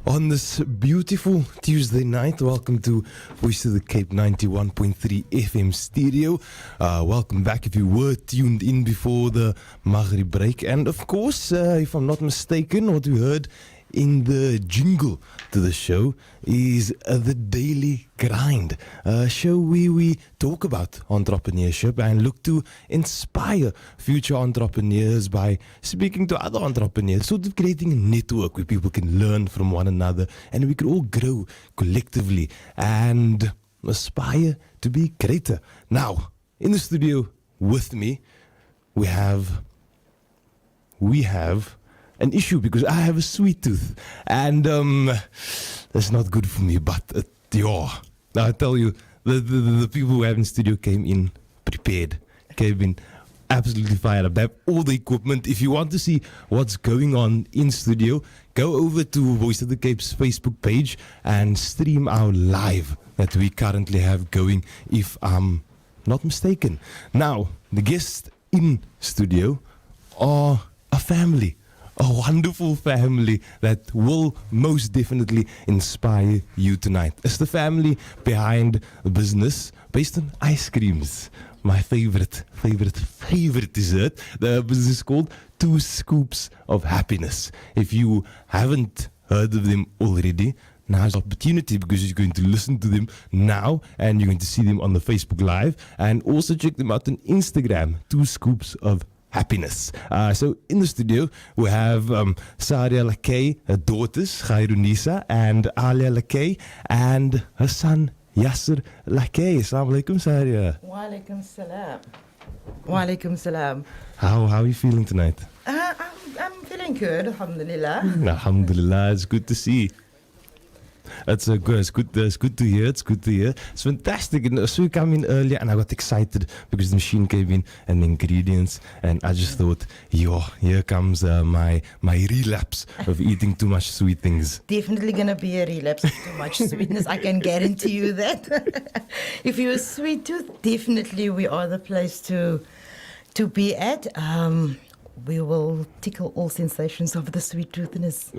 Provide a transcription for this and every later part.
On this beautiful Tuesday night, welcome to Voice of the Cape 91.3 FM stereo. Welcome back if you were tuned in before the Maghrib break. And of course, if I'm not mistaken, what we heard in the jingle to the show is The Daily Grind, a show where we talk about entrepreneurship and look to inspire future entrepreneurs by speaking to other entrepreneurs, sort of creating a network where people can learn from one another and we can all grow collectively and aspire to be greater. Now, in the studio with me, we have an issue because I have a sweet tooth and that's not good for me, but now I tell you, the people who have in studio came in prepared, came in absolutely fired up. They have all the equipment. If you want to see what's going on in studio, go over to Voice of the Cape's Facebook page and stream our live that we currently have going, if I'm not mistaken. Now, the guests in studio are a family. A wonderful family that will most definitely inspire you tonight. It's the family behind a business based on ice creams. My favorite dessert. The business is called 2 Scoops of Happiness. If you haven't heard of them already, now's the opportunity because you're going to listen to them now and you're going to see them on the Facebook Live and also check them out on Instagram, 2 Scoops of Happiness. So in the studio we have Saria Lakay, her daughters Khairunisa and Alia Lakay, and her son Yasser Lakay. Assalamu alaikum, Saria. Wa alaikum salam. Wa alaikum salam. How are you feeling tonight? I'm feeling good, alhamdulillah. Alhamdulillah, it's good to see. It's good to hear. It's fantastic. And so we came in earlier and I got excited because the machine came in and the ingredients, and I just thought, here comes my relapse of eating too much sweet things. Definitely gonna be a relapse of too much sweetness. I can guarantee you that. If you're a sweet tooth, definitely we are the place to be at. We will tickle all sensations of the sweet toothness.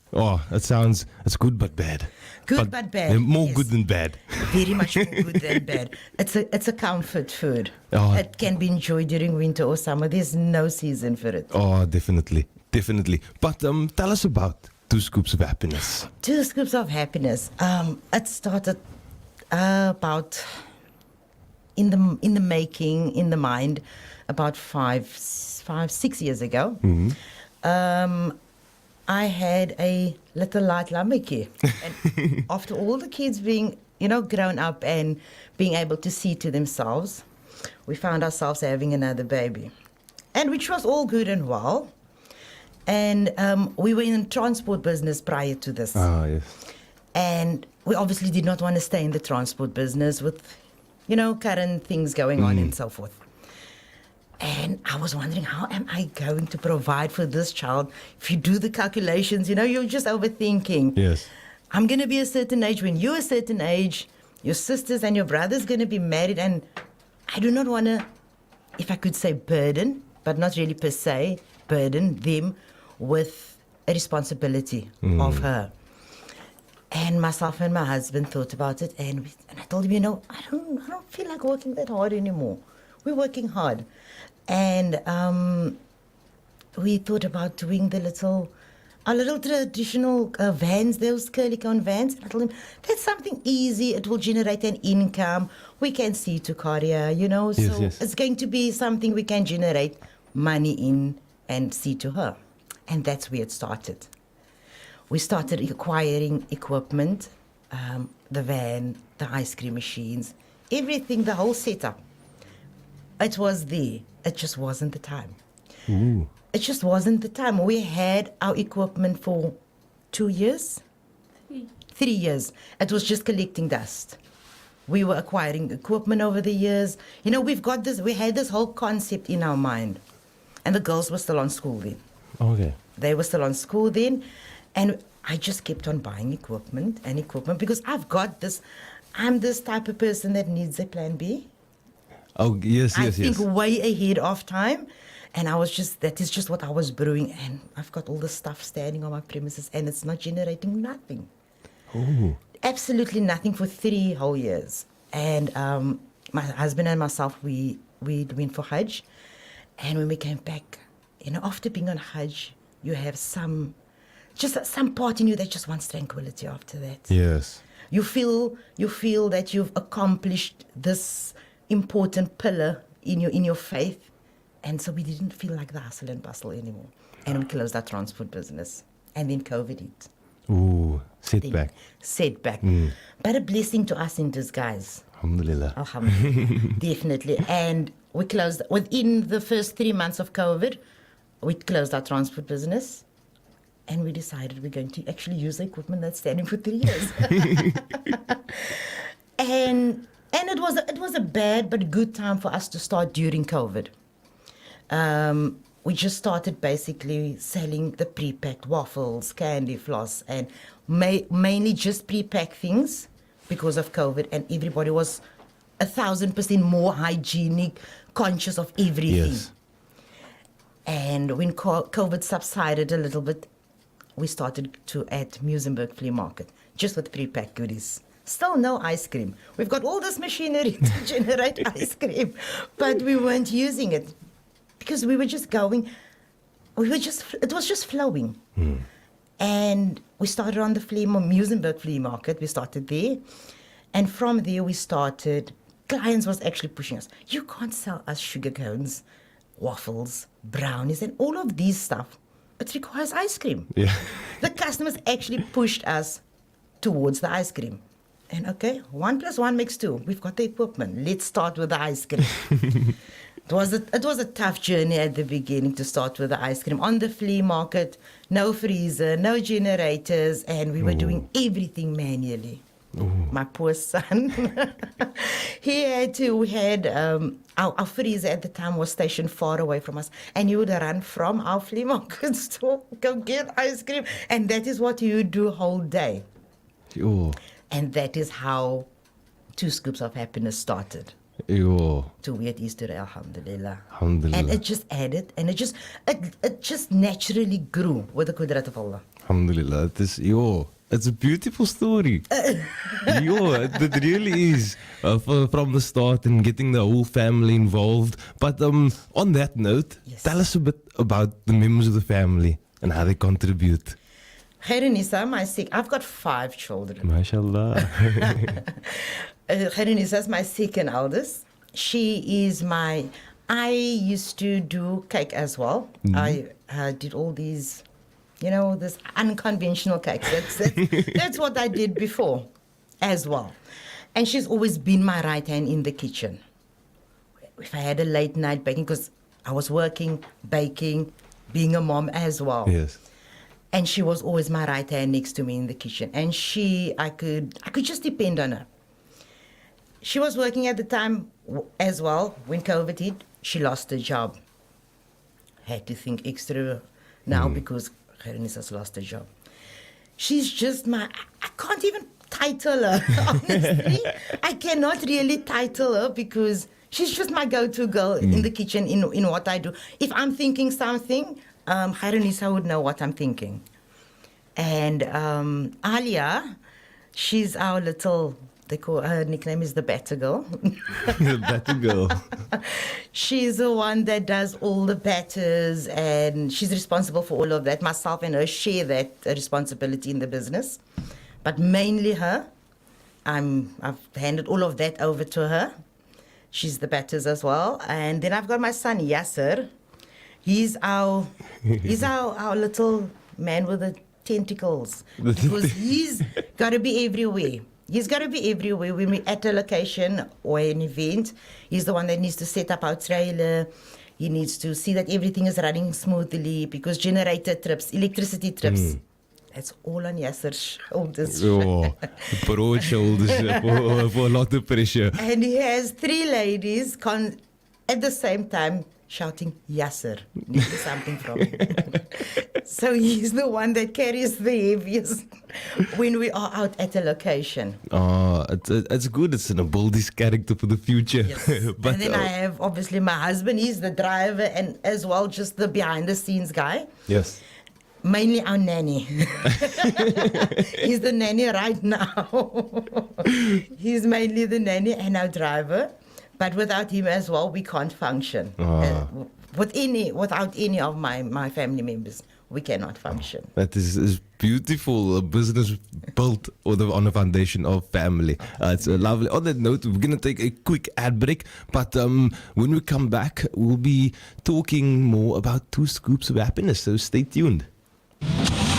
It's good but bad. Good but bad. More yes. good than bad. Very much more good than bad. It's a comfort food. It can be enjoyed during winter or summer. There's no season for it. Oh, definitely. But tell us about 2 Scoops of Happiness. 2 Scoops of Happiness. It started about in the making, in the mind, about 5-6 years ago. Mm-hmm. I had a little light lambikie. And after all the kids being, grown up and being able to see to themselves, we found ourselves having another baby. And which was all good and well. And we were in the transport business prior to this. Ah, yes. And we obviously did not want to stay in the transport business with, current things going on and so forth. And I was wondering, how am I going to provide for this child? If you do the calculations, you're just overthinking. Yes. I'm going to be a certain age. When you're a certain age, your sisters and your brothers going to be married. And I do not want to, if I could say burden, but not really per se, burden them with a responsibility of her. And myself and my husband thought about it. And I told him, I don't feel like working that hard anymore. We're working hard. And we thought about doing our little traditional vans, those curly cone vans. And I told him, that's something easy. It will generate an income. We can see to Korea, Yes, so yes. it's going to be something we can generate money in and see to her. And that's where it started. We started acquiring equipment, the van, the ice cream machines, everything, the whole setup. It was there. It just wasn't the time. Ooh. It just wasn't the time. We had our equipment for 2 years? 3 years. It was just collecting dust. We were acquiring equipment over the years. We had this whole concept in our mind. And the girls were still on school then. Okay. They were still on school then. And I just kept on buying equipment because I'm this type of person that needs a plan B. Oh, yes. I think way ahead of time. And that is just what I was brewing. And I've got all the stuff standing on my premises and it's not generating nothing. Oh. Absolutely nothing for 3 whole years. And my husband and myself, we went for Hajj. And when we came back, after being on Hajj, you have some part in you that just wants tranquility after that. Yes. You feel that you've accomplished this important pillar in your faith. And so we didn't feel like the hustle and bustle anymore. And we closed our transport business. And then COVID hit. Ooh, setback. Setback. But a blessing to us in disguise. Alhamdulillah. Alhamdulillah. Definitely. And we closed, within the first 3 months of COVID, we closed our transport business. And we decided we're going to actually use the equipment that's standing for 3 years. and it was a bad but good time for us to start during COVID. We just started basically selling the pre-packed waffles, candy floss, and mainly just pre-packed things because of COVID. And everybody was 1,000% more hygienic, conscious of everything. Yes. And when COVID subsided a little bit, we started to add Muizenberg Flea Market, just with pre-packed goodies. Still no ice cream. We've got all this machinery to generate ice cream, but we weren't using it because we were just going, it was just flowing. And we started on the Muizenberg Flea Market. We started there. And from there we started, clients was actually pushing us. You can't sell us sugar cones, waffles, brownies, and all of these stuff. It requires ice cream. Yeah. The customers actually pushed us towards the ice cream. And okay, 1 + 1 makes 2. We've got the equipment. Let's start with the ice cream. It was a tough journey at the beginning to start with the ice cream. On the flea market, no freezer, no generators, and we were doing everything manually. My poor son. Our freezer at the time was stationed far away from us, and you would run from our flea market store, go get ice cream, and that is what you would do whole day. Oh. And that is how 2 Scoops of Happiness started. Oh. To where it is today, alhamdulillah. Alhamdulillah. And it just added, and it just naturally grew with the qudrat of Allah. Alhamdulillah. It's a beautiful story. It really is. From the start and getting the whole family involved. But on that note, Yes. Tell us a bit about the members of the family and how they contribute. Khairunisa, I've got 5 children. MashaAllah. Khairunisa is my second eldest. I used to do cake as well. I did all these, this unconventional cakes. That's what I did before as well. And she's always been my right hand in the kitchen. If I had a late night baking, because I was working, baking, being a mom as well. Yes. And she was always my right hand next to me in the kitchen. And I could just depend on her. She was working at the time as well. When COVID hit, she lost her job. Had to think extra now because Khairunisa's lost her job. She's just I can't even title her, honestly. I cannot really title her because she's just my go-to girl in the kitchen in what I do. If I'm thinking something, Khairunisa would know what I'm thinking. And Alia, she's our little, her nickname is the Batter Girl. The Batter Girl. She's the one that does all the batters and she's responsible for all of that. Myself and her share that responsibility in the business. But mainly her. I've handed all of that over to her. She's the batters as well. And then I've got my son Yasser. He's our little man with the tentacles. Because he's got to be everywhere. He's got to be everywhere. When we're at a location or an event, he's the one that needs to set up our trailer. He needs to see that everything is running smoothly because generator trips, electricity trips. That's all on Yasser's shoulders. Broad shoulders for a lot of pressure. And he has 3 ladies at the same time shouting, Yasser, need something from him. So he's the one that carries the heaviest when we are out at a location. It's good. It's an abilities character for the future. Yes. And then I have obviously my husband. He's the driver and as well just the behind the scenes guy. Yes. Mainly our nanny. He's the nanny right now. He's mainly the nanny and our driver. But without him as well, we can't function. Without any of my family members, we cannot function. That is beautiful. A business built on a foundation of family. It's lovely. On that note, we're going to take a quick ad break. But when we come back, we'll be talking more about 2 scoops of happiness. So stay tuned.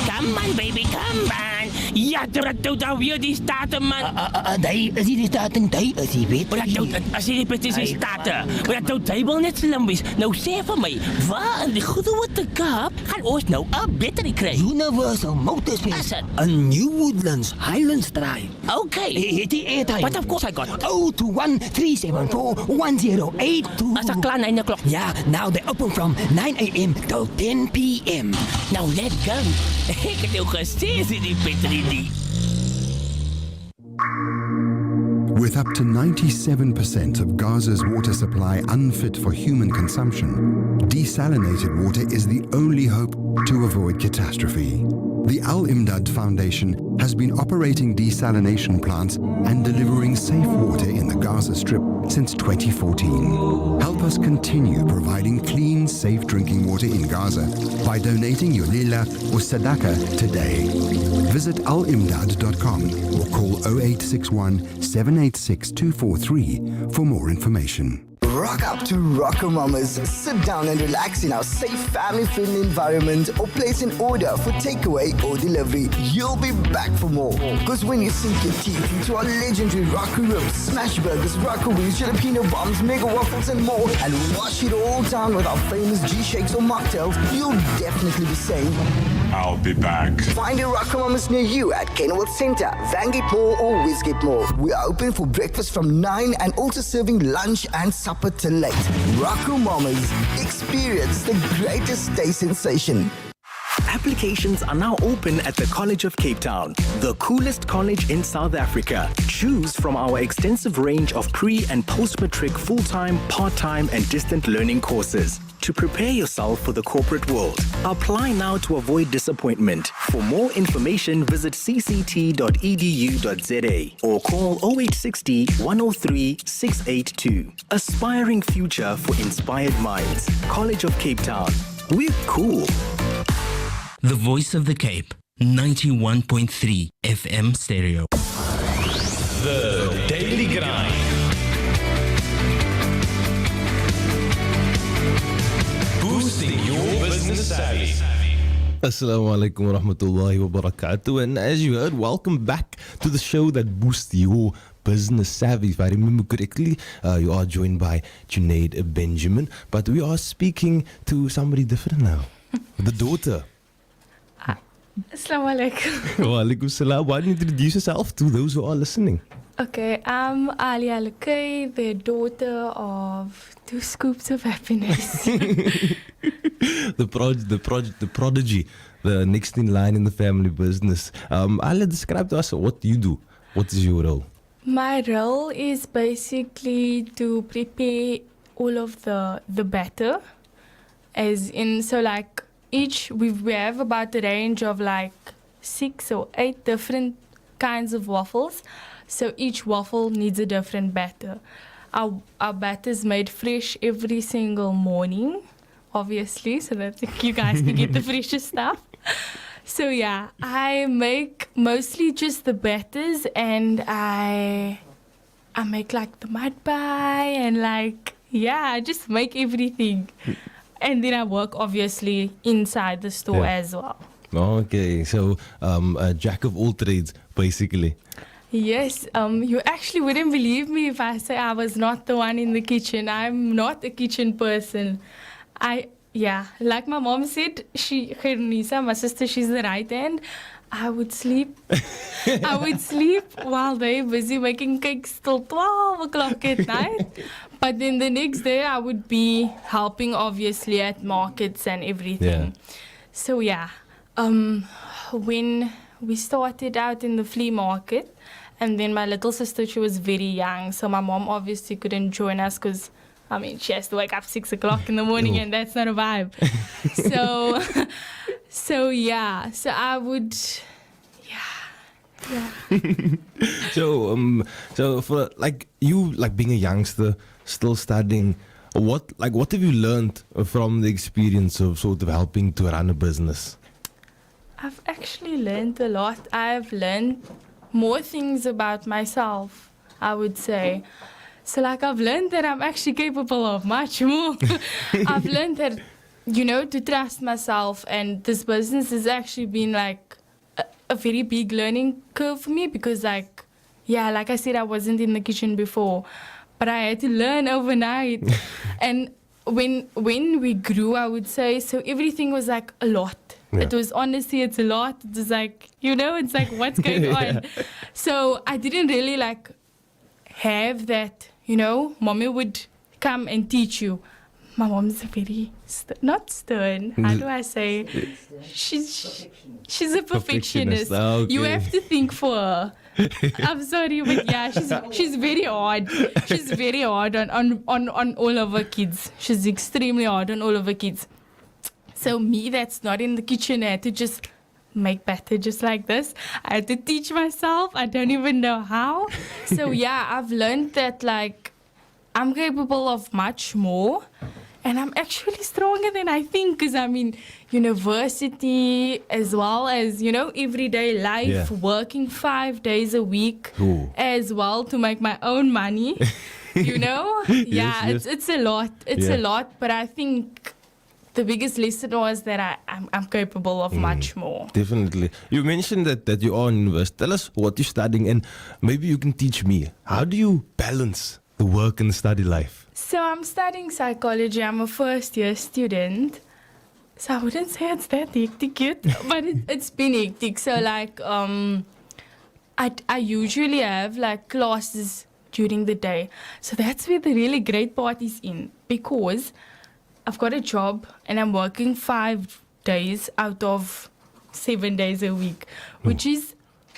Come on, baby, come on. Ja, dat weer die staten, man. Hy is die staten, hy is die weet. Maar dat as jy presies die staten. Maar dat hy wil net slim wees. Nou sê vir my, waar in die goeie te Kaap gaan ons nou 'n battery kry? Universal Motors Is it? in New Woodlands, Highlands Drive. Okay. Het die airtime? But of course I got. 021-374-1082. As 'n klaar 9 o'clock. Yeah, now they open from 9 a.m. till 10 p.m. Nou let go. Ek het jou gesê is die battery nie. With up to 97% of Gaza's water supply unfit for human consumption, desalinated water is the only hope to avoid catastrophe. The Al-Imdad Foundation has been operating desalination plants and delivering safe water in the Gaza Strip since 2014. Help us continue providing clean, safe drinking water in Gaza by donating your lila or sadaqah today. Visit alimdad.com or call 0861 786 243 for more information. Rock up to Rocker Mamas. Sit down and relax in our safe, family-friendly environment or place an order for takeaway or delivery. You'll be back for more. Because when you sink your teeth into our legendary Rocker Ribs, Smash Burgers, Rocker Wings, Jalapeno Bombs, Mega Waffles and more, and wash it all down with our famous G-Shakes or mocktails, you'll definitely be saying, I'll be back. find a Rocker Mamas near you at Kenwood Center, Vangate Mall or Westgate Mall. We're open for breakfast from 9 and also serving lunch and supper till late. Rocker Mamas, experience the greatest day sensation. Applications are now open at the College of Cape Town, the coolest college in South Africa. Choose from our extensive range of pre- and post-matric full-time, part-time and distant learning courses to prepare yourself for the corporate world. Apply now to avoid disappointment. For more information, visit cct.edu.za or call 0860 103 682. Aspiring future for inspired minds. College of Cape Town. We're cool. The Voice of the Cape, 91.3 FM stereo. The Daily Grind. Boosting your business savvy. Assalamu alaikum wa rahmatullahi wa barakatuh. And as you heard, welcome back to the show that boosts your business savvy. If I remember correctly, you are joined by Junaid Benjamin, but we are speaking to somebody different now. The daughter. Assalamu alaikum. Wa alaikum salam. Why don't you introduce yourself to those who are listening? Okay, I'm Alia Lakay, the daughter of 2 scoops of happiness. the prodigy, the next in line in the family business. Alia, describe to us what you do. What is your role? My role is basically to prepare all of the batter, as in, so like we have about a range of like 6 or 8 different kinds of waffles. So each waffle needs a different batter. Our batter is made fresh every single morning, obviously, so that you guys can get the freshest stuff. So yeah, I make mostly just the batters, and I make like the mud pie and like, yeah, I just make everything. And then I work obviously inside the store as well. Okay, so a jack of all trades, basically. Yes, you actually wouldn't believe me if I say I was not the one in the kitchen. I'm not a kitchen person. Like my mom said, Khairunisa, my sister, she's the right hand. I would sleep. I would sleep while they're busy making cakes till 12 o'clock at night. But then the next day I would be helping obviously at markets and everything. Yeah. So yeah, when we started out in the flea market, and then my little sister, she was very young, so my mom obviously couldn't join us because, I mean, she has to wake up 6 o'clock in the morning, and that's not a vibe. So I would, yeah. So for like you, like being a youngster, still studying, what have you learned from the experience of sort of helping to run a business? I've actually learned a lot. I've learned more things about myself, I would say. So like I've learned that I'm actually capable of much more. I've learned that, to trust myself, and this business has actually been like a very big learning curve for me because like I said, I wasn't in the kitchen before, but I had to learn overnight. And when we grew, I would say, so everything was like a lot. Yeah. It was honestly, it's a lot. It was like, it's like, what's going on? So I didn't really like have that, mommy would come and teach you. My mom's very, not stern, how do I say? She's a perfectionist. Okay. You have to think for her. I'm sorry, but yeah, she's very hard. She's very hard on all of her kids. She's extremely hard on all of her kids. So me, that's not in the kitchen, I had to just make batter just like this. I had to teach myself. I don't even know how. So yeah, I've learned that like I'm capable of much more. And I'm actually stronger than I think because I'm in university as well as, everyday life, working 5 days a week as well to make my own money, Yes. It's a lot. It's a lot. But I think the biggest lesson was that I'm capable of much more. Definitely. You mentioned that you are in university. Tell us what you're studying and maybe you can teach me. How do you balance the work and the study life? So I'm studying psychology. I'm a first-year student. So I wouldn't say it's that hectic yet, but it's been hectic. So like, I usually have like classes during the day. So that's where the really great part is in, because I've got a job and I'm working 5 days out of 7 days a week, which is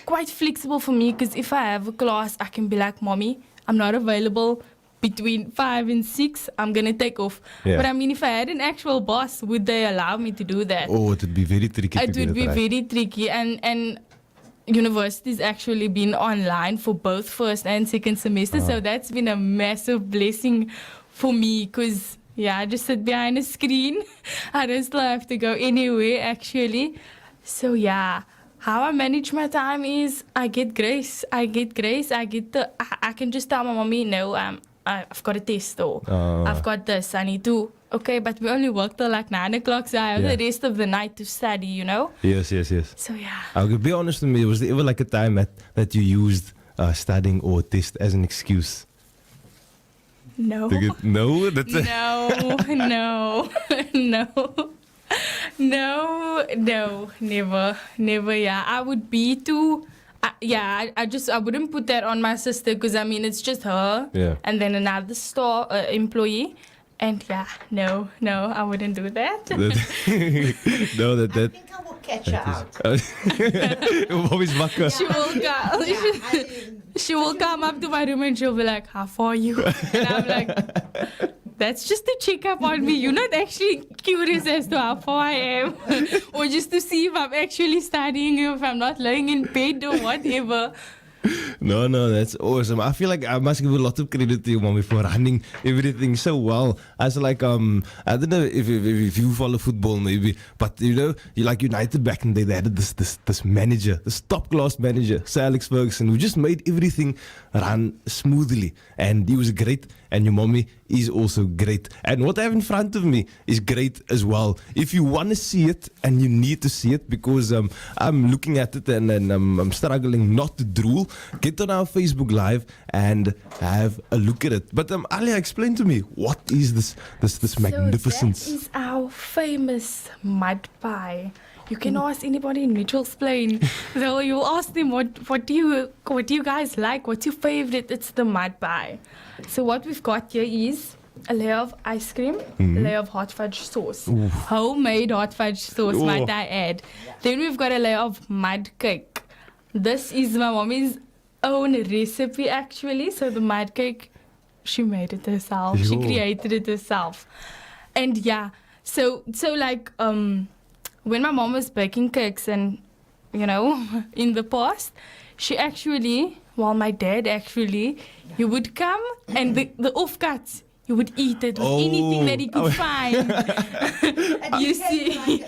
quite flexible for me because if I have a class, I can be like, Mommy, I'm not available between 5 and 6, I'm going to take off. Yeah. But I mean, if I had an actual boss, would they allow me to do that? Oh, it would be very tricky. It would be very tricky. And university's actually been online for both first and second semester. So that's been a massive blessing for me because, I just sit behind a screen. I don't still have to go anywhere, actually. So, how I manage my time is I get grace. I can just tell my mommy, no, I've got a test or I've got this, I need to. Okay, but we only work till like 9 o'clock, so I have the rest of the night to study, Yes. So I'll be honest with me, was there ever like a time that you used studying or test as an excuse? No. No? No, never, I would be too... I wouldn't put that on my sister because, I mean, it's just her and then another store employee. And no, I wouldn't do that. No, I think I will catch her out. She will come up to my room and she'll be like, how far are you? And I'm like, that's just to check up on me. You're not actually curious as to how far I am. Or just to see if I'm actually studying, if I'm not lying in bed or whatever. No, that's awesome. I feel like I must give a lot of credit to you, Mommy, for running everything so well. As like, I don't know if you follow football maybe, but you like United back in the day, they had this manager, this top-class manager, Sir Alex Ferguson, who just made everything run smoothly. And he was great, and your mommy is also great. And what I have in front of me is great as well. If you want to see it, and you need to see it, because I'm looking at it and I'm struggling not to drool, get on our Facebook Live and have a look at it. But Alia, explain to me, what is this magnificence? So that is our famous mud pie. You can ask anybody in Mitchell's Plain. So you'll ask them what do you guys like? What's your favorite? It's the mud pie. So what we've got here is a layer of ice cream, a layer of hot fudge sauce. Homemade hot fudge sauce, might I add. Then we've got a layer of mud cake. This is my mommy's own recipe actually. So the mud cake, she made it herself. She created it herself. And yeah, so like when my mom was baking cakes and, you know, in the past, she actually, well, my dad actually, he would come and the offcuts, he would eat it with anything that he could find. You see?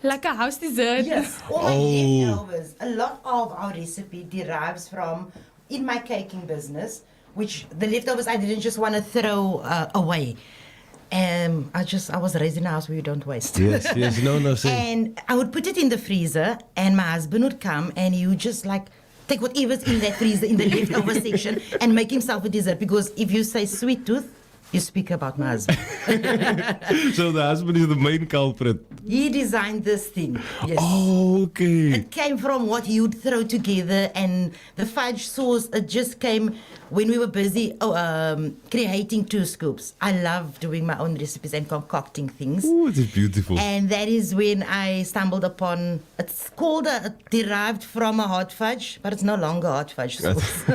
Like a house dessert. Yes, all my leftovers. A lot of our recipe derives from, in my caking business, which the leftovers I didn't just want to throw away. I was raised in a house where you don't waste. Yes, no, same. And I would put it in the freezer, and my husband would come, and he would just like take whatever's in that freezer in the leftover section and make himself a dessert. Because if you say sweet tooth, you speak about my husband. So the husband is the main culprit. He designed this thing. Yes. Oh, okay. It came from what he would throw together, and the fudge sauce, it just came when we were busy creating 2 scoops. I love doing my own recipes and concocting things. Oh, it is beautiful. And that is when I stumbled upon, it's called derived from a hot fudge, but it's no longer hot fudge sauce.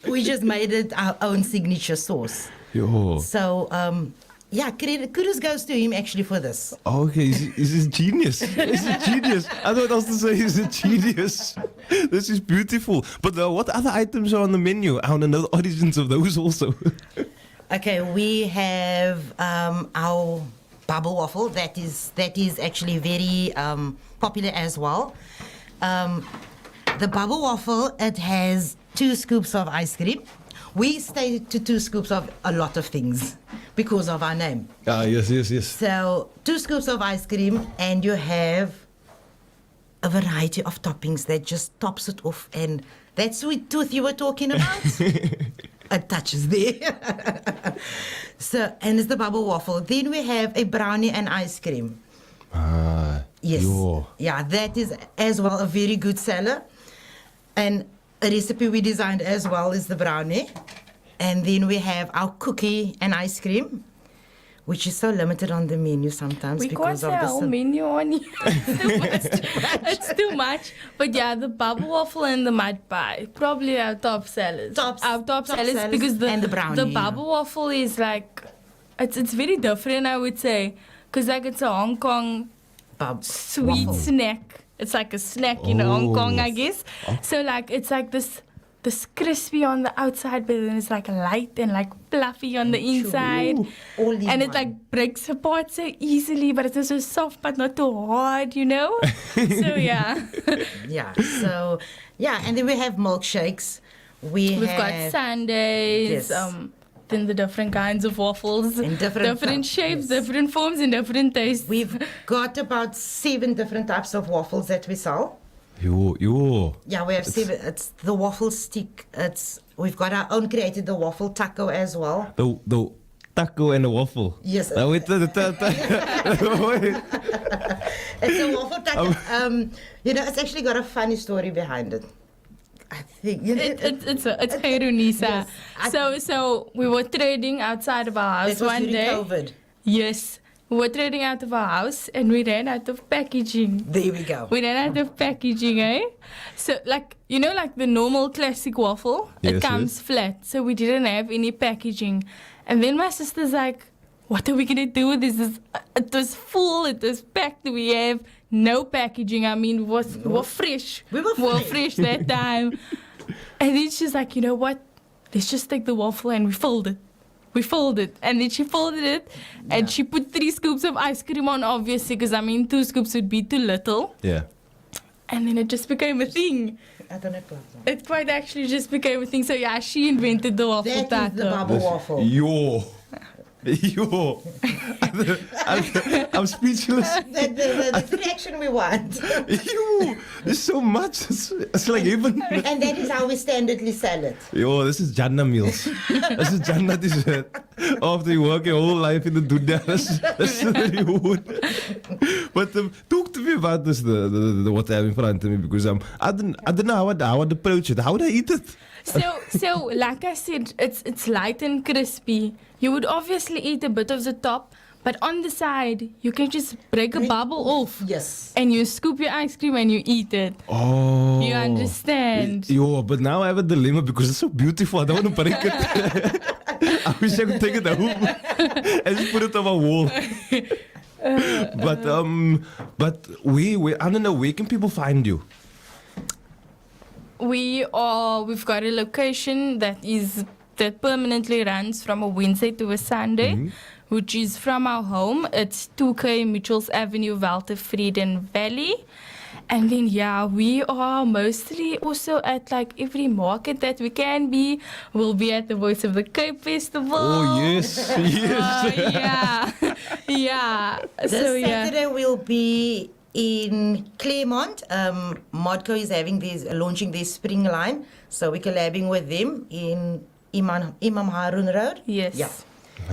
We just made it our own signature sauce. So, kudos goes to him actually for this. Okay, he's a genius. He's a genius. I don't know what else to say. He's a genius. This is beautiful. But what other items are on the menu? I want to know the origins of those also. Okay, we have our bubble waffle. That is actually very popular as well. The bubble waffle, it has 2 scoops of ice cream. We stay to 2 scoops of a lot of things because of our name. Yes. So 2 scoops of ice cream, and you have a variety of toppings that just tops it off. And that sweet tooth you were talking about, it touches there. So, and it's the bubble waffle. Then we have a brownie and ice cream. Yes. Yeah, that is as well a very good seller. And a recipe we designed as well is the brownie. And then we have our cookie and ice cream, which is so limited on the menu sometimes because of the whole menu on here. It's too much. But yeah, the bubble waffle and the mud pie, probably our top sellers. Our top sellers because and the brownie, the bubble waffle is like, it's very different, I would say, because like it's a Hong Kong sweet waffle snack. It's like a snack in Hong Kong, I guess. So like it's like this crispy on the outside, but then it's like light and like fluffy on the inside. And it like breaks apart so easily, but it's also soft but not too hard, you know? So yeah. And then we have milkshakes. We've got sundaes. Yes. Then the different kinds of waffles, in different shapes, different forms, and different tastes. We've got about 7 different types of waffles that we sell. Yeah, we have 7. It's the waffle stick. We've got our own created the waffle taco as well. The taco and the waffle. Yes. Wait. It's a waffle taco. It's actually got a funny story behind it. I think it's Khairunisa. Yes. So we were trading outside of our house one day. COVID. Yes. We were trading out of our house and we ran out of packaging. There we go. We ran out of packaging, eh? So like the normal classic waffle, it comes flat. So we didn't have any packaging. And then my sister's like, what are we gonna do with this? It was full, it was packed, we have no packaging. I mean, we were fresh. We were fresh that time. And then she's like, you know what? Let's just take the waffle and we fold it. And then she folded it and she put 3 scoops of ice cream on, obviously, because 2 scoops would be too little. Yeah. And then it just became a thing. I don't know. It quite actually just became a thing. So yeah, she invented the waffle taco. That is the bubble waffle. I'm speechless. That's the reaction we want. There's so much. It's like heaven. And that is how we standardly sell it. This is Jannah meals. This is Jannah dessert. After you work your whole life in the dunya, that's really good. But talk to me me about this, the what I have in front of me, because I don't know how I'd approach it. How would I eat it? So like I said, it's light and crispy. You would obviously eat a bit of the top, but on the side, you can just break a bubble off. Yes. And you scoop your ice cream and you eat it. Oh. You understand? Yo, but now I have a dilemma because it's so beautiful. I don't want to break it. I wish I could take it home and just put it on my wall. But I don't know, where can people find you? We've got a location that permanently runs from a Wednesday to a Sunday, which is from our home. It's 2K Mitchells Avenue, Walter Frieden Valley. And then, we are mostly also at like every market that we can be. We'll be at the Voice of the Cape Festival. Oh, yes. This Saturday we'll be in Claremont. Modco is launching their spring line. So we're collabing with them in Imam Harun Road. Yes. Yeah.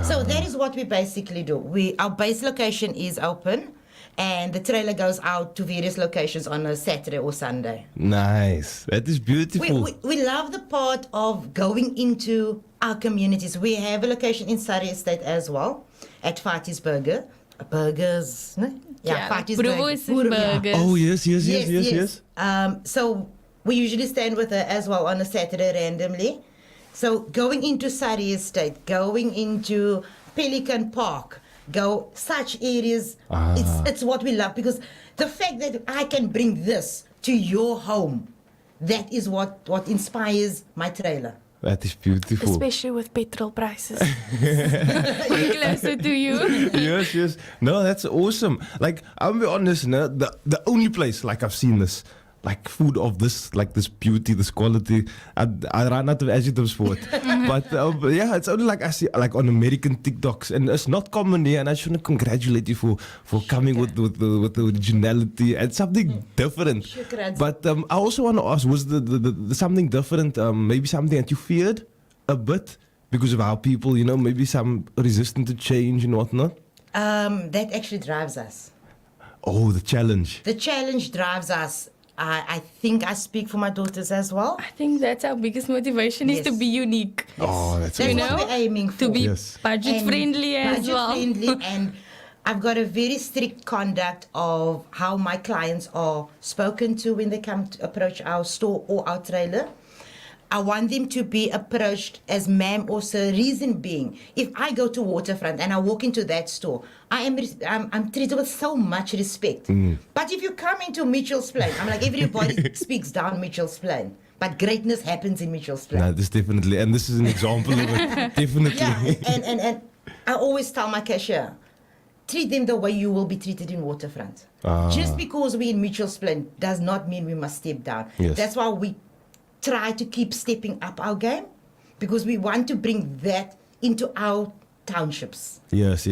So that is what we basically do. Our base location is open, and the trailer goes out to various locations on a Saturday or Sunday. Nice. That is beautiful. We love the part of going into our communities. We have a location in Surrey Estate as well, at Fatih's Burgers. No? Yeah, Fatih's Burgers. Oh, yes. So we usually stand with her as well on a Saturday randomly. So going into Surrey Estate, going into Pelican Park, such areas, it's what we love, because the fact that I can bring this to your home, that is what inspires my trailer. That is beautiful. Especially with petrol prices. We're closer to you. Yes. No, that's awesome. Like, I'll be honest, no, the only place like I've seen this, like food of this, like this beauty, this quality, I ran out of adjectives for it. But it's only like I see like on American TikToks, and it's not common here. And I just want to congratulate you for coming with the originality and something different. Shukran. But I also want to ask, was the something different? Maybe something that you feared a bit because of how people, maybe some resistant to change and whatnot. That actually drives us. Oh, the challenge. The challenge drives us. I think I speak for my daughters as well. I think that's our biggest motivation, is to be unique. Yes. Oh, that's what we're aiming for. To be budget friendly as well. Budget friendly, and I've got a very strict conduct of how my clients are spoken to when they come to approach our store or our trailer. I want them to be approached as ma'am or sir. Reason being, if I go to Waterfront and I walk into that store, I'm treated with so much respect. But if you come into Mitchell's Plain, I'm like, everybody speaks down Mitchell's Plain. But greatness happens in Mitchell's Plain. No, this definitely, and this is an example of it. Definitely. Yeah, and I always tell my cashier, treat them the way you will be treated in Waterfront. Just because we're in Mitchell's Plain does not mean we must step down. Yes. That's why we try to keep stepping up our game, because we want to bring that into our townships. Yes.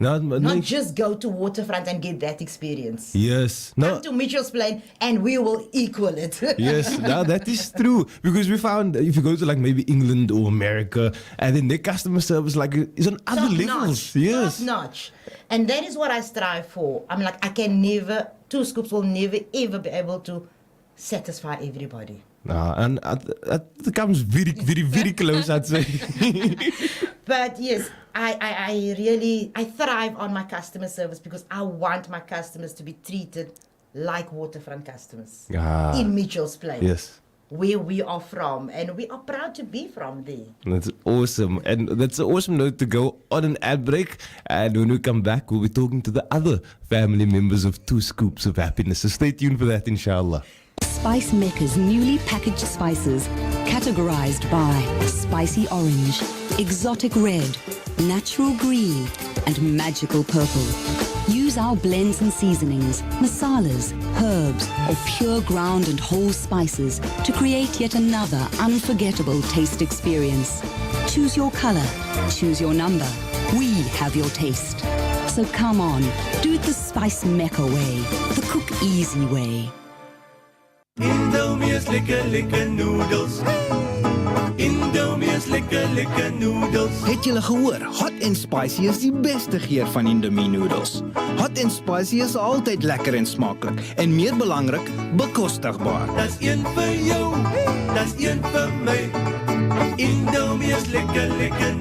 Not just go to Waterfront and get that experience. Yes. Come to Mitchell's Plain and we will equal it. Yes, no, that is true. Because we found if you go to like maybe England or America, and then their customer service like is on other levels. Yes. Top notch. And that is what I strive for. I'm like, Two Scoops will never ever be able to satisfy everybody. And it comes very, very, very close, I'd say. But yes, I thrive on my customer service, because I want my customers to be treated like Waterfront customers in Mitchell's Plain. Yes. Where we are from, and we are proud to be from there. That's awesome. And that's an awesome note to go on an ad break. And when we come back, we'll be talking to the other family members of Two Scoops of Happiness. So stay tuned for that, inshallah. Spice Mecca's newly packaged spices, categorized by spicy orange, exotic red, natural green, and magical purple. Use our blends and seasonings, masalas, herbs, or pure ground and whole spices to create yet another unforgettable taste experience. Choose your color, choose your number. We have your taste. So come on, do it the Spice Mecca way, the cook easy way. Indomie is lekker noodles. Indomie is lekker lekker noodles. Het julle gehoor? Hot and spicy is die beste geur van Indomie noodles. Hot and spicy is altyd lekker en smaklik en meer belangrik, bekostigbaar. Das een vir jou, das een vir my. Indomie is lekker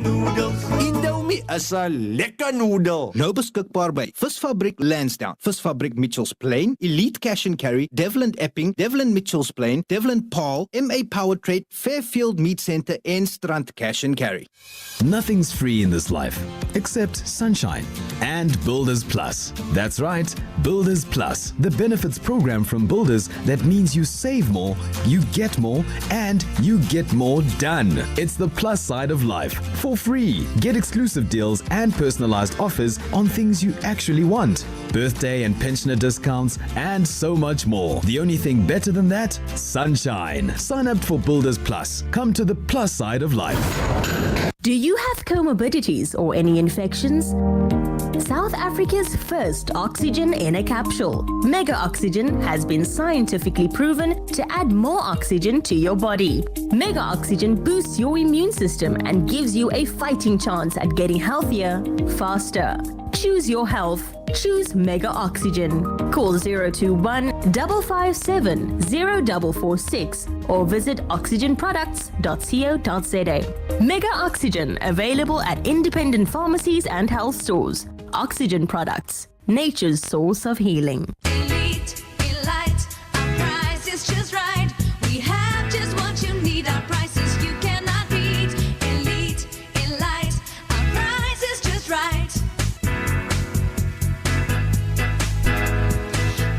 noodles. Indomie is 'n lekker noodle. Nou beskikbaar by Visfabriek Lansdowne, Visfabriek Mitchells Plain, Elite Cash and Carry, Devlin Epping, Devlin Mitchells Plain, Devlin Paul, MA Power Trade, Fairfield Meat Centre en Strand Cash and Carry. Nothing's free in this life except sunshine and Builders Plus. That's right, Builders Plus, the benefits program from Builders that means you save more, you get more, and you get more done. It's the plus side of life. For free, get exclusive deals and personalized offers on things you actually want. Birthday and pensioner discounts and so much more. The only thing better than that? Sunshine. Sign up for Builders Plus. Come to the plus side of life. Do you have comorbidities or any infections? South Africa's first oxygen in a capsule, Mega Oxygen, has been scientifically proven to add more oxygen to your body. Mega Oxygen boosts your immune system and gives you a fighting chance at getting healthier faster. Choose your health. Choose Mega Oxygen. Call 021 557 0446 or visit oxygenproducts.co.za. Mega Oxygen, available at independent pharmacies and health stores. Oxygen Products, nature's source of healing. Elite, our price is just right. We have just what you need. Our prices you cannot beat. Elite, our price is just right.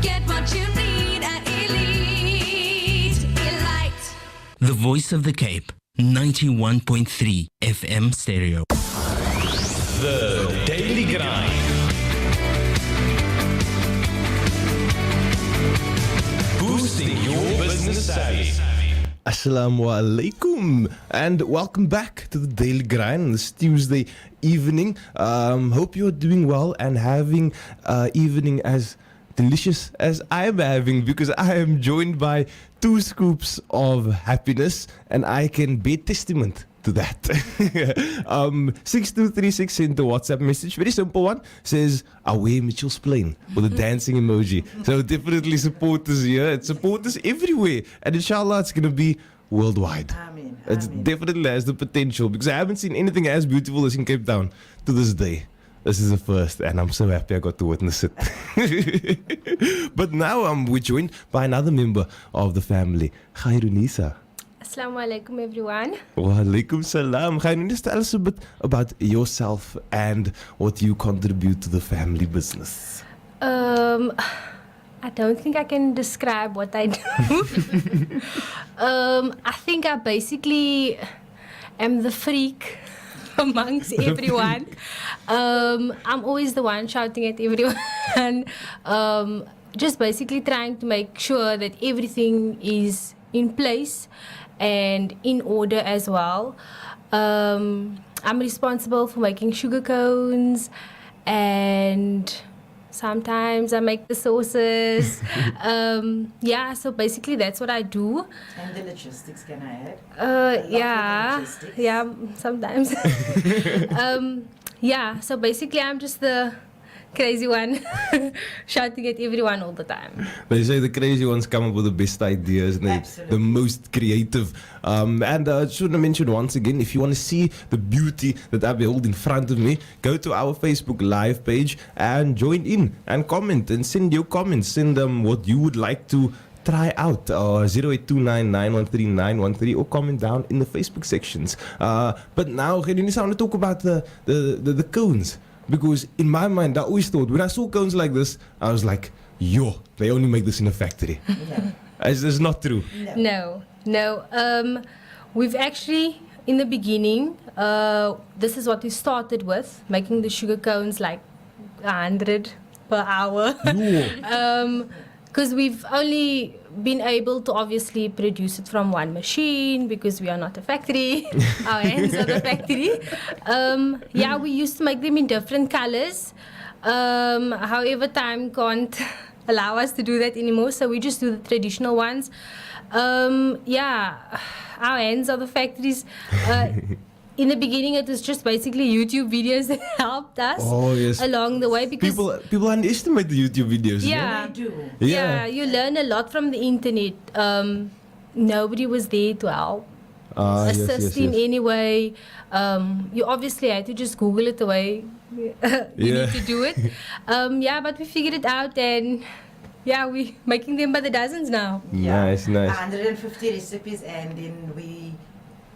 Get what you need at Elite. The Voice of the Cape, 91.3 FM stereo. The Daily Grind. Boosting your business savvy. Assalamu alaikum and welcome back to the Daily Grind this Tuesday evening. Hope you're doing well and having evening as delicious as I'm having, because I am joined by 2 scoops of happiness and I can bear testament to that. 6236 sent the WhatsApp message, very simple one, says away Mitchell's Plain with a dancing emoji. So definitely support us here, and support us everywhere, and inshallah it's going to be worldwide. Amen. It definitely has the potential, because I haven't seen anything as beautiful as in Cape Town to this day. This is the first, and I'm so happy I got to witness it. But now we're joined by another member of the family, Khairunisa. Assalamu alaikum, everyone. Wa alaikum salam. Khairunisa, tell us a bit about yourself and what you contribute to the family business. I don't think I can describe what I do. I think I basically am the freak amongst everyone. I'm always the one shouting at everyone. Just basically trying to make sure that everything is in place and in order as well. I'm responsible for making sugar cones, and sometimes I make the sauces. So basically that's what I do. And the logistics, can I add? Yeah, sometimes. So basically I'm just the crazy one shouting at everyone all the time. They say the crazy ones come up with the best ideas and the most creative. And I just want to mention once again, if you want to see the beauty that I behold in front of me, go to our Facebook live page and join in and comment and send your comments. Send them what you would like to try out, 0829913913, or comment down in the Facebook sections. But now, I want to talk about the cones. Because in my mind, I always thought, when I saw cones like this, I was like, they only make this in a factory. Yeah. Is this not true? No. We've actually, in the beginning, this is what we started with, making the sugar cones like 100 per hour. Because we've only been able to obviously produce it from one machine, because we are not a factory. Our hands are the factory. We used to make them in different colors. However, time can't allow us to do that anymore, so we just do the traditional ones. Yeah, our hands are the factories. In the beginning, it was just basically YouTube videos that helped us along the way, because people underestimate the YouTube videos. yeah, They do. yeah, you learn a lot from the internet. Nobody was there to help. Assist in any way. You obviously had to just Google it the way you need to do it. Yeah, but we figured it out, and yeah, we're making them by the dozens now. Nice. 150 recipes, and then we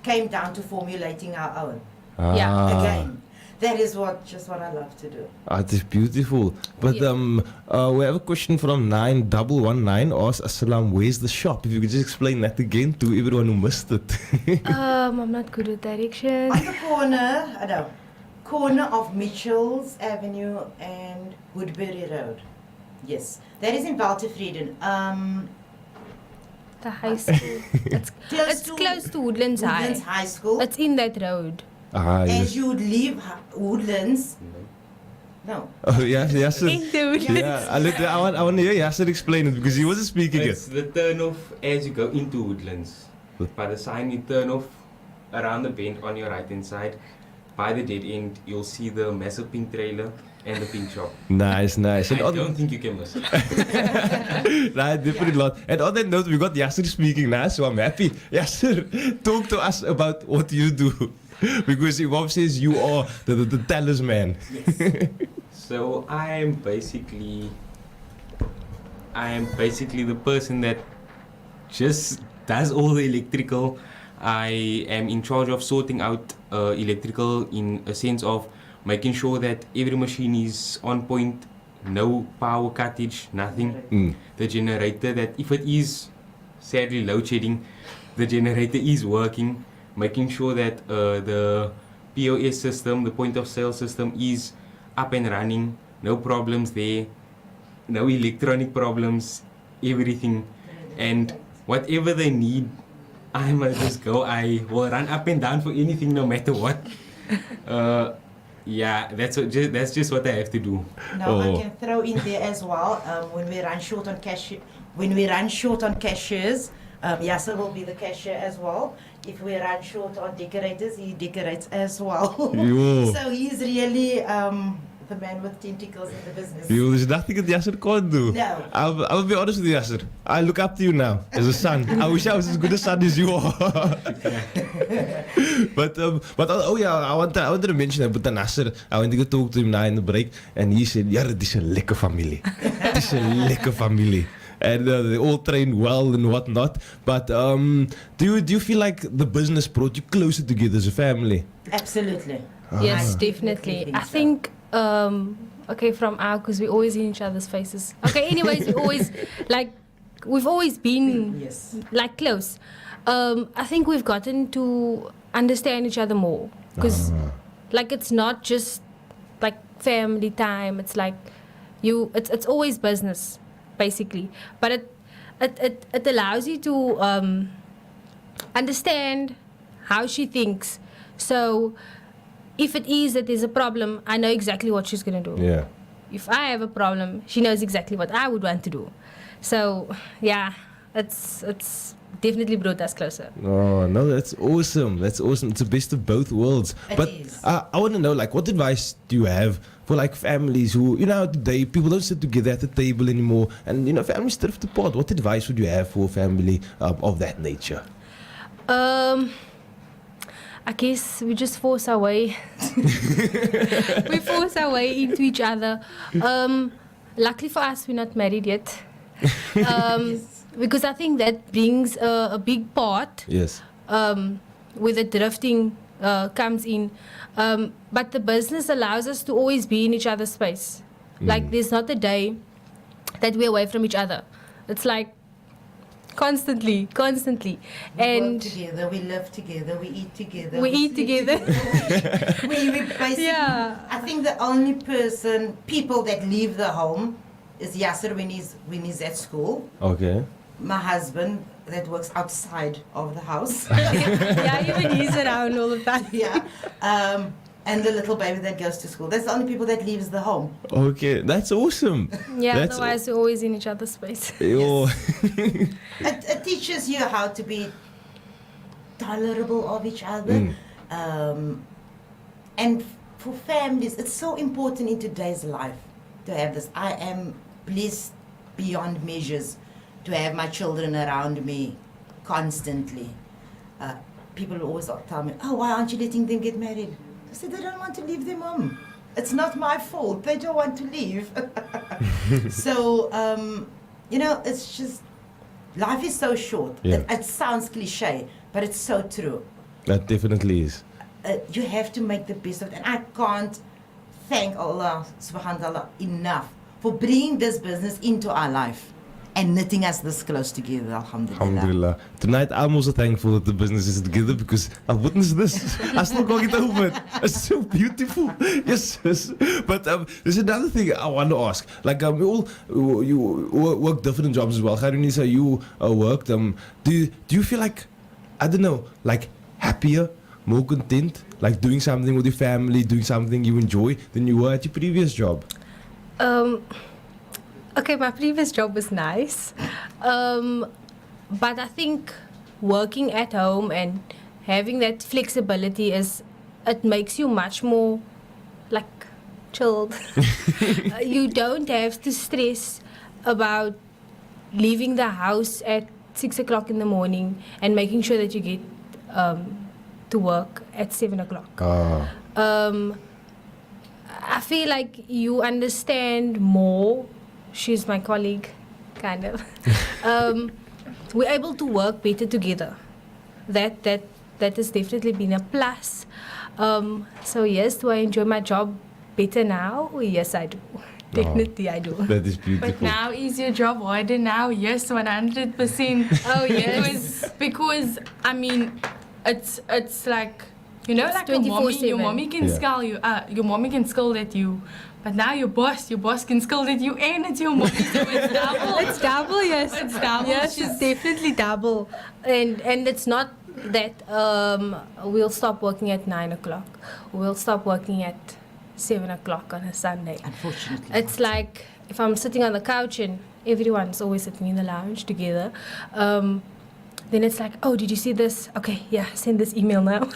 came down to formulating our own. Ah. Again, that is what I love to do. It is beautiful. But we have a question from 9119. Asks, Assalam, where's the shop? If you could just explain that again to everyone who missed it. I'm not good at directions. On the corner of Mitchell's Avenue and Woodbury Road. Yes, that is in Waltervreden. The high school. It's close to Woodlands High School. It's in that road. As you would leave Woodlands. No. Oh, Yasser. Into Woodlands. Yeah, I want to hear Yasser explain it because he wasn't speaking It's it. the turn off as you go into Woodlands. By the sign you turn off around the bend on your right hand side. By the dead end, you'll see the massive pink trailer and the pink shop. Nice. I don't think you can miss it. Nah, definitely not. And on that note, we got Yasser speaking now, so I'm happy. Yasser, talk to us about what you do. Because Bob says you are the talisman. Yes. So I am basically the person that just does all the electrical. I am in charge of sorting out electrical in a sense of making sure that every machine is on point, no power cuttage, nothing. The generator, that if it is sadly load shedding, the generator is working, making sure that the POS system, the point of sale system is up and running, no problems there, no electronic problems, everything. And whatever they need, I must just go. I will run up and down for anything, no matter what. Yeah, that's just what I have to do. Now I can throw in there as well. When we run short on cashiers, Yasser will be the cashier as well. If we run short on decorators, he decorates as well. So he's really the man with tentacles in the business. There's nothing that Yasser can't do. No. I'll be honest with you, Yasser. I look up to you now as a son. I wish I was as good a son as you are. but I wanted to mention that. But then Yasser, I went to go talk to him now in the break, and he said, "Yeah, it is a lekker familie. It is a lekker familie." And they all train well and whatnot. But do you feel like the business brought you closer together as a family? Absolutely. Yes, definitely. I think, okay, from our, because we're always in each other's faces. Okay, anyways, we've always been like close. I think we've gotten to understand each other more, because like it's not just like family time. It's like it's always business, basically. But it allows you to understand how she thinks. So if it is that there's a problem, I know exactly what she's going to do. Yeah. If I have a problem, she knows exactly what I would want to do. So, yeah, it's definitely brought us closer. Oh, no, that's awesome. That's awesome. It's the best of both worlds. But I want to know, like, what advice do you have for, like, families who, today people don't sit together at the table anymore, and, families drift apart. What advice would you have for a family of that nature? I guess we just force our way. We force our way into each other. Luckily for us, we're not married yet. Because I think that brings a big part. Yes. Where the drifting comes in. But the business allows us to always be in each other's space. Like there's not a day that we're away from each other. It's like constantly. We work together, we live together, we eat together. We eat together. we basically, I think the only people that leave the home is Yasser when he's at school. Okay. My husband that works outside of the house. Yeah, even he's around all the time. Yeah. and the little baby that goes to school. That's the only people that leaves the home. Okay, that's awesome. Yeah, That's otherwise we're always in each other's space. Yo. It teaches you how to be tolerable of each other. And for families, it's so important in today's life to have this. I am blessed beyond measures to have my children around me constantly. People always tell me, oh, why aren't you letting them get married? I said, they don't want to leave their mom. It's not my fault. They don't want to leave. So, it's just, life is so short. Yeah. It sounds cliche, but it's so true. That definitely is. You have to make the best of it. And I can't thank Allah, subhanAllah, enough for bringing this business into our life and knitting us this close together, alhamdulillah. Alhamdulillah. Tonight, I'm also thankful that the business is together because I've witnessed this. I still can't get over it. It's so beautiful. Yes. But there's another thing I want to ask. Like, you work different jobs as well. Khairunisa, you worked. Do you feel like, I don't know, like happier, more content, like doing something with your family, doing something you enjoy than you were at your previous job? Okay, my previous job was nice. But I think working at home and having that flexibility it makes you much more like chilled. You don't have to stress about leaving the house at 6 o'clock in the morning and making sure that you get to work at 7 o'clock. I feel like you understand more. She's my colleague, kind of. We're able to work better together. That has definitely been a plus. So yes, do I enjoy my job better now? Yes, I do. Definitely, I do. That is beautiful. But now is your job harder now? Yes, 100%. Oh yes, because I mean, it's like, you know, like your mommy can scold you. Your mommy can scold at you. But now your boss can scold at you, and it's your mommy, so it's double. It's double, yes. It's double. Yes, it's definitely double. And it's not that we'll stop working at 9 o'clock. We'll stop working at 7 o'clock on a Sunday. Unfortunately. It's like if I'm sitting on the couch and everyone's always sitting in the lounge together, then it's like, oh, did you see this? Okay, yeah, send this email now.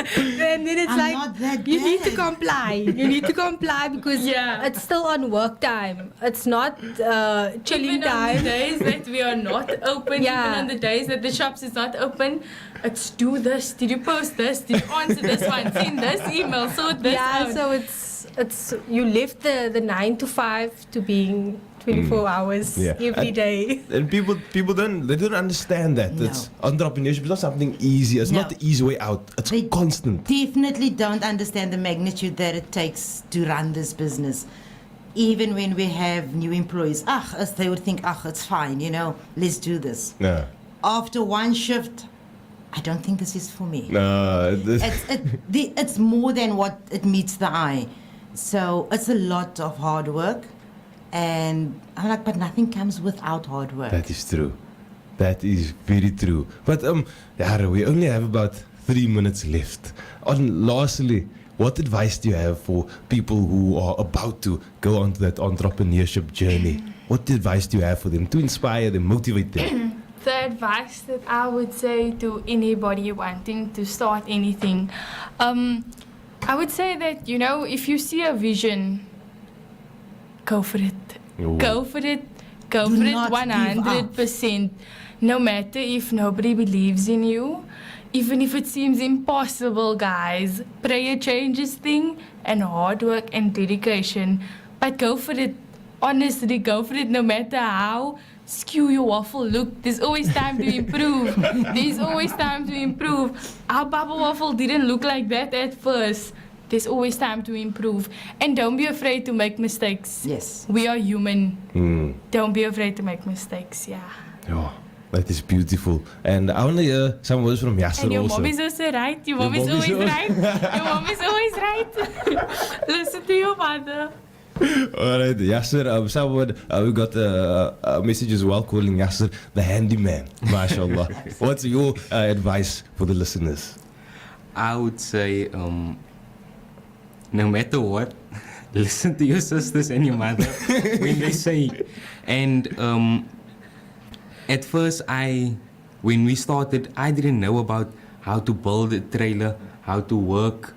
And then it's you need to comply. You need to comply because it's still on work time. It's not chilling even time. On the days that we are not open, even on the days that the shops is not open, it's do this. Did you post this? Did you answer this one? Send this email. Sort this out. So it's you left the 9 to 5 to being 24 hours every day. And people don't understand that. No. It's entrepreneurship is not something easy. It's not the easy way out. It's constant. Definitely don't understand the magnitude that it takes to run this business. Even when we have new employees, as they would think, it's fine, let's do this. No. After one shift, I don't think this is for me. No. It's more than what it meets the eye. So it's a lot of hard work. And I'm like, but nothing comes without hard work. That is true. That is very true. But Yara, we only have about 3 minutes left. Lastly, what advice do you have for people who are about to go onto that entrepreneurship journey? What advice do you have for them to inspire them, motivate them? The advice that I would say to anybody wanting to start anything, I would say that, if you see a vision, go for it. Ooh. Go for it. Go for it 100%. No matter if nobody believes in you, even if it seems impossible, guys. Prayer changes things, and hard work and dedication. But go for it. Honestly, go for it no matter how skew your waffle look. There's always time to improve. There's always time to improve. Our Baba waffle didn't look like that at first. There's always time to improve. And don't be afraid to make mistakes. Yes. We are human. Don't be afraid to make mistakes, yeah. That is beautiful. And I want to hear some words from Yasser And your also. mom is also right. Your mom is always right. Your mom is always right. Listen to your mother. Alright, Yasser, we got a message as well calling Yasser the handyman. MashaAllah. What's your advice for the listeners? I would say, no matter what, listen to your sisters and your mother when they say. And at first, when we started, I didn't know about how to build a trailer, how to work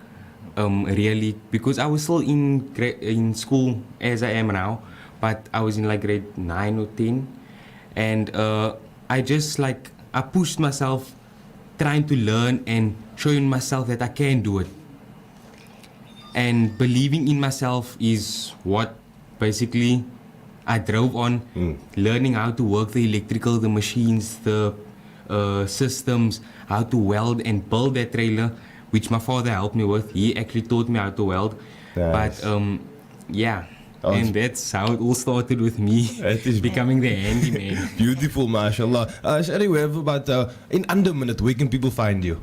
really, because I was still in school as I am now, but I was in like grade 9 or 10, and I just like, I pushed myself trying to learn and showing myself that I can do it. And believing in myself is what basically I drove on, learning how to work the electrical, the machines, the systems, how to weld and build that trailer, which my father helped me with. He actually taught me how to weld. Nice. But yeah. And that's how it all started with me becoming the handyman. Beautiful, mashallah. Shari, we have about, in under a minute, where can people find you?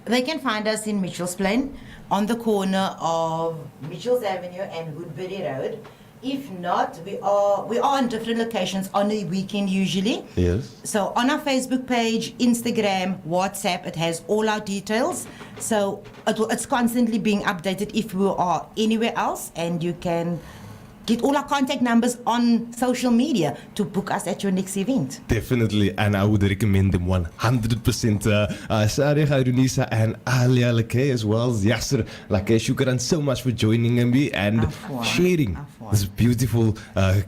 They can find us in Mitchell's Plain, on the corner of Mitchell's Avenue and Woodbury Road. If not, we are on different locations on a weekend usually. Yes. So on our Facebook page, Instagram, WhatsApp, it has all our details. So it's constantly being updated if we are anywhere else, and you can get all our contact numbers on social media to book us at your next event. Definitely, and I would recommend them 100%. Sari Khairunisa and Alia Lakay as well as Yasser Lakay. Shukran so much for joining me and sharing these beautiful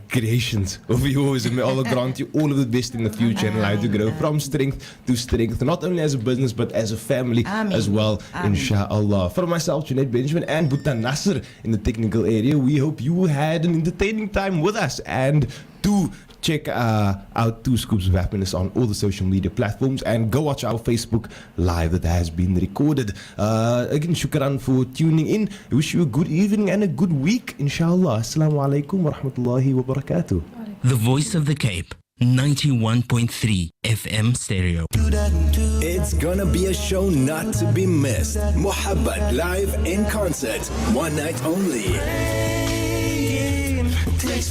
creations of yours. And may Allah grant you all of the best in the future and allow you to grow from strength to strength, not only as a business but as a family as well, inshallah. For myself, Junaid Benjamin and Bhutan Nasser in the technical area, we hope you had an entertaining time with us, and do check out 2 Scoops of Happiness on all the social media platforms, and go watch our Facebook live that has been recorded. Again, shukran for tuning in. I wish you a good evening and a good week, inshallah. Assalamu alaikum wa rahmatullahi wa barakatuh. The Voice of the Cape, 91.3 FM stereo. It's gonna be a show not to be missed. Mohabbat live in concert, one night only.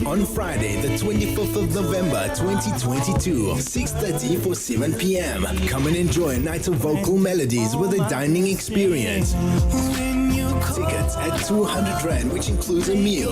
On Friday, the 25th of November 2022, 6:30 for 7 p.m. Come and enjoy a night of vocal melodies with a dining experience. Tickets at 200 Rand, which includes a meal.